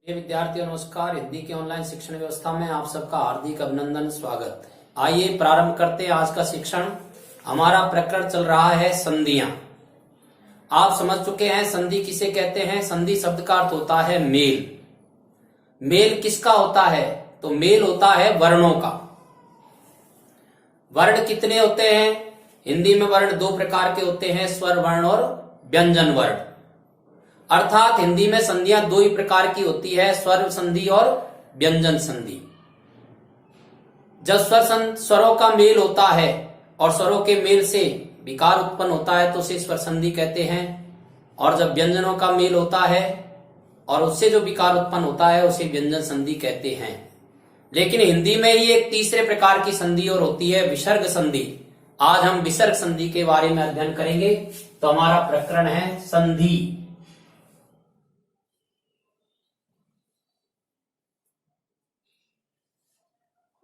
ये विद्यार्थियों नमस्कार। हिंदी के ऑनलाइन शिक्षण व्यवस्था में आप सबका हार्दिक अभिनंदन, स्वागत। आइए प्रारंभ करते हैं आज का शिक्षण। हमारा प्रकरण चल रहा है संधियां। आप समझ चुके हैं संधि किसे कहते हैं। संधि शब्द का अर्थ होता है मेल। मेल किसका होता है? तो मेल होता है वर्णों का। वर्ण कितने होते हैं? हिंदी में वर्ण दो प्रकार के होते हैं, स्वर वर्ण और व्यंजन वर्ण। अर्थात हिंदी में संधियां दो ही प्रकार की होती है, स्वर संधि और व्यंजन संधि। जब स्वरों का मेल होता है और स्वरों के मेल से विकार उत्पन्न होता है तो उसे स्वर संधि कहते हैं, और जब व्यंजनों का मेल होता है और उससे जो विकार उत्पन्न होता है उसे व्यंजन संधि कहते हैं। लेकिन हिंदी में ही एक तीसरे प्रकार की संधि और होती है, विसर्ग संधि। आज हम विसर्ग संधि के बारे में अध्ययन करेंगे। तो हमारा प्रकरण है संधि।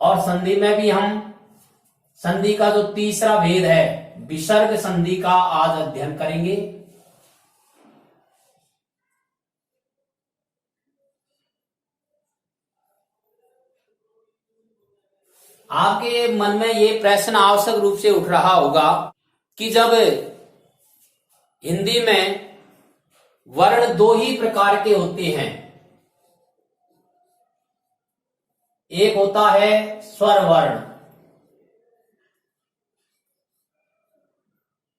और संधि में भी हम संधि का जो तीसरा भेद है विसर्ग संधि का आज अध्ययन करेंगे। आपके मन में ये प्रश्न आवश्यक रूप से उठ रहा होगा कि जब हिंदी में वर्ण दो ही प्रकार के होते हैं, एक होता है स्वर वर्ण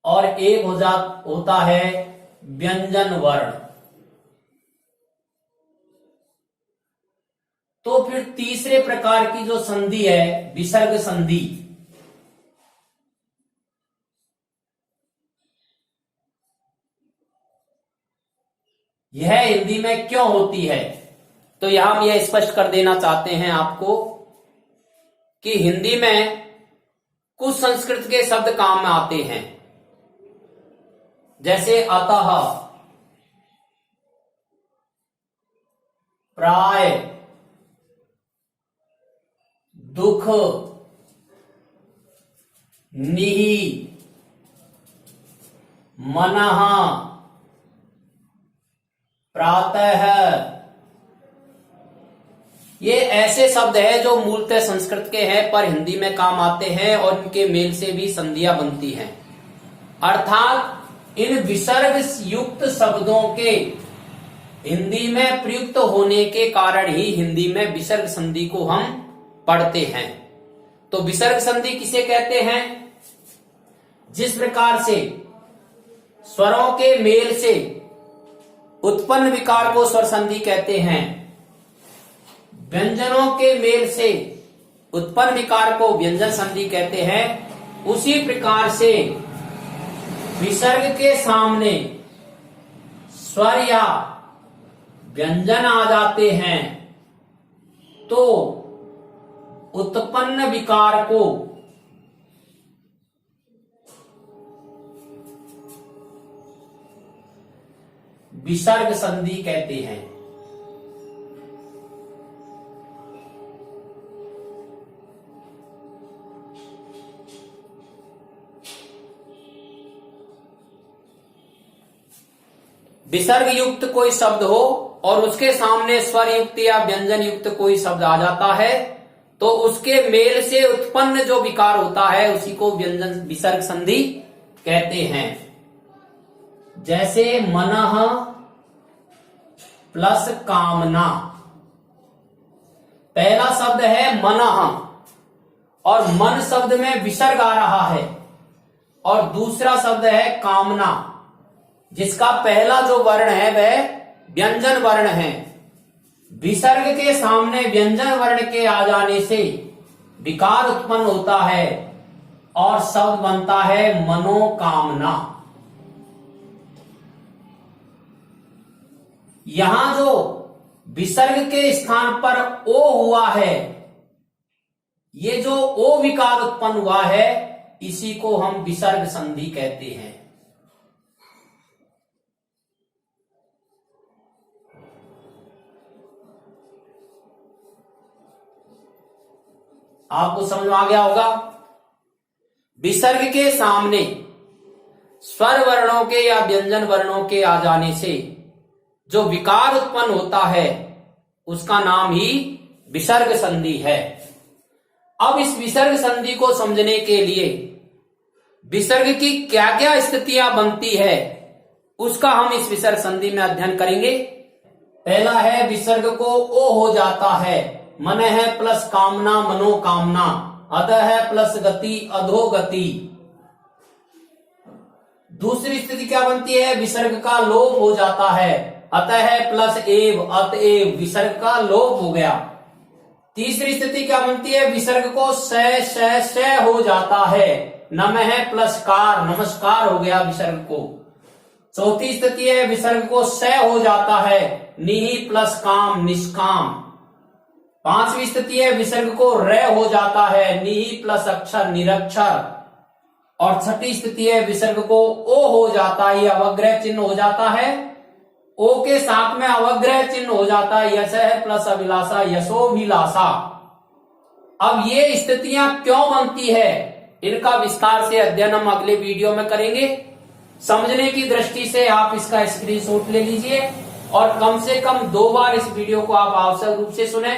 और एक होता है व्यंजन वर्ण, तो फिर तीसरे प्रकार की जो संधि है विसर्ग संधि, यह हिंदी में क्यों होती है? तो यहां हम यह स्पष्ट कर देना चाहते हैं आपको कि हिंदी में कुछ संस्कृत के शब्द काम में आते हैं, जैसे अतः, प्राय, दुख, निहि, मनः, प्रातः। ये ऐसे शब्द हैं जो मूलतः संस्कृत के हैं पर हिंदी में काम आते हैं और इनके मेल से भी संधियां बनती हैं। अर्थात इन विसर्ग युक्त शब्दों के हिंदी में प्रयुक्त होने के कारण ही हिंदी में विसर्ग संधि को हम पढ़ते हैं। तो विसर्ग संधि किसे कहते हैं? जिस प्रकार से स्वरों के मेल से उत्पन्न विकार को स्वर संधि कहते हैं, व्यंजनों के मेल से उत्पन्न विकार को व्यंजन संधि कहते हैं, उसी प्रकार से विसर्ग के सामने स्वर या व्यंजन आ जाते हैं तो उत्पन्न विकार को विसर्ग संधि कहते हैं। विसर्ग युक्त कोई शब्द हो और उसके सामने स्वर युक्त या व्यंजन युक्त कोई शब्द आ जाता है तो उसके मेल से उत्पन्न जो विकार होता है उसी को व्यंजन विसर्ग संधि कहते हैं। जैसे मनः प्लस कामना, पहला शब्द है मनः और मन शब्द में विसर्ग आ रहा है, और दूसरा शब्द है कामना जिसका पहला जो वर्ण है वह व्यंजन वर्ण है। विसर्ग के सामने व्यंजन वर्ण के आ जाने से विकार उत्पन्न होता है और शब्द बनता है मनोकामना। यहां जो विसर्ग के स्थान पर ओ हुआ है, ये जो ओ विकार उत्पन्न हुआ है इसी को हम विसर्ग संधि कहते हैं। आपको समझ में आ गया होगा। विसर्ग के सामने स्वर वर्णों के या व्यंजन वर्णों के आ जाने से जो विकार उत्पन्न होता है उसका नाम ही विसर्ग संधि है। अब इस विसर्ग संधि को समझने के लिए विसर्ग की क्या क्या स्थितियां बनती है उसका हम इस विसर्ग संधि में अध्ययन करेंगे। पहला है विसर्ग को ओ हो जाता है, मन है प्लस कामना मनोकामना, अतः है प्लस गति अधोगति। दूसरी स्थिति क्या बनती है, विसर्ग का लोप हो जाता है, अतः है प्लस एव अतएव, विसर्ग का लोप हो गया। तीसरी स्थिति क्या बनती है, विसर्ग को स हो जाता है, नमः है प्लस कार नमस्कार हो गया विसर्ग को। चौथी स्थिति है विसर्ग को स हो जाता है, निहि प्लस काम निष्काम। पांचवी स्थिति है विसर्ग को र हो जाता है, निहि प्लस अक्षर निरक्षर। और छठी स्थिति है विसर्ग को ओ हो जाता है, अवग्रह चिन्ह हो जाता है, ओ के साथ में अवग्रह चिन्ह हो जाता है, यश है प्लस अभिलाषा यशोभिलाषा। अब ये स्थितियां क्यों बनती है इनका विस्तार से अध्ययन हम अगले वीडियो में करेंगे। समझने की दृष्टि से आप इसका स्क्रीनशॉट ले लीजिए और कम से कम 2 बार इस वीडियो को आप आवश्यक रूप से सुने।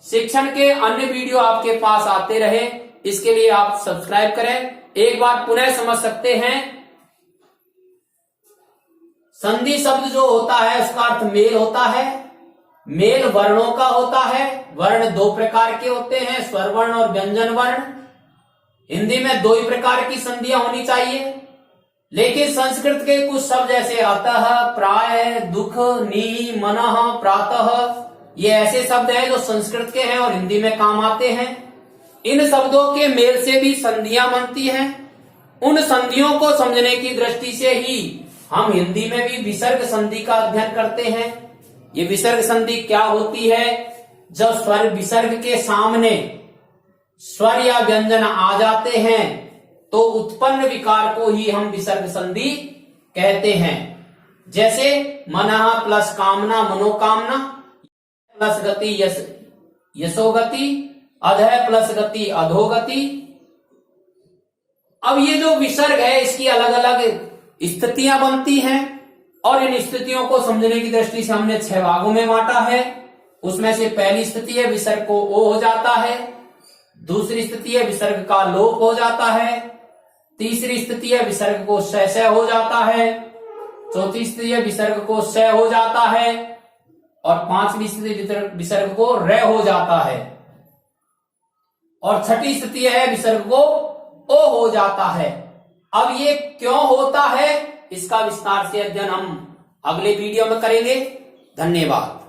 शिक्षण के अन्य वीडियो आपके पास आते रहे, इसके लिए आप सब्सक्राइब करें। एक बार पुनः समझ सकते हैं, संधि शब्द जो होता है उसका अर्थ मेल होता है। मेल वर्णों का होता है। वर्ण 2 प्रकार के होते हैं, स्वर वर्ण और व्यंजन वर्ण। हिंदी में 2 ही प्रकार की संधियां होनी चाहिए, लेकिन संस्कृत के कुछ शब्द जैसे अतः, प्राय, दुख, नी, मनः, प्रातः, ये ऐसे शब्द हैं जो संस्कृत के हैं और हिंदी में काम आते हैं। इन शब्दों के मेल से भी संधियां बनती हैं। उन संधियों को समझने की दृष्टि से ही हम हिंदी में भी विसर्ग संधि का अध्ययन करते हैं। ये विसर्ग संधि क्या होती है, जब स्वर विसर्ग के सामने स्वर या व्यंजन आ जाते हैं तो उत्पन्न विकार को ही हम विसर्ग संधि कहते हैं। जैसे मनः प्लस कामना मनोकामना, प्लस गति यशोगति, अधः प्लस गति अधोगति। अब ये जो विसर्ग है इसकी अलग अलग स्थितियां बनती हैं और इन स्थितियों को समझने की दृष्टि से हमने 6 भागों में बांटा है। उसमें से पहली स्थिति है विसर्ग को ओ हो जाता है, दूसरी स्थिति है विसर्ग का लोप हो जाता है, तीसरी स्थिति है विसर्ग को स हो जाता है, चौथी स्थिति है विसर्ग को स हो जाता है और पांचवी स्थिति विसर्ग को र हो जाता है और छठी स्थिति है विसर्ग को ओ हो जाता है। अब ये क्यों होता है इसका विस्तार से अध्ययन हम अगले वीडियो में करेंगे। धन्यवाद।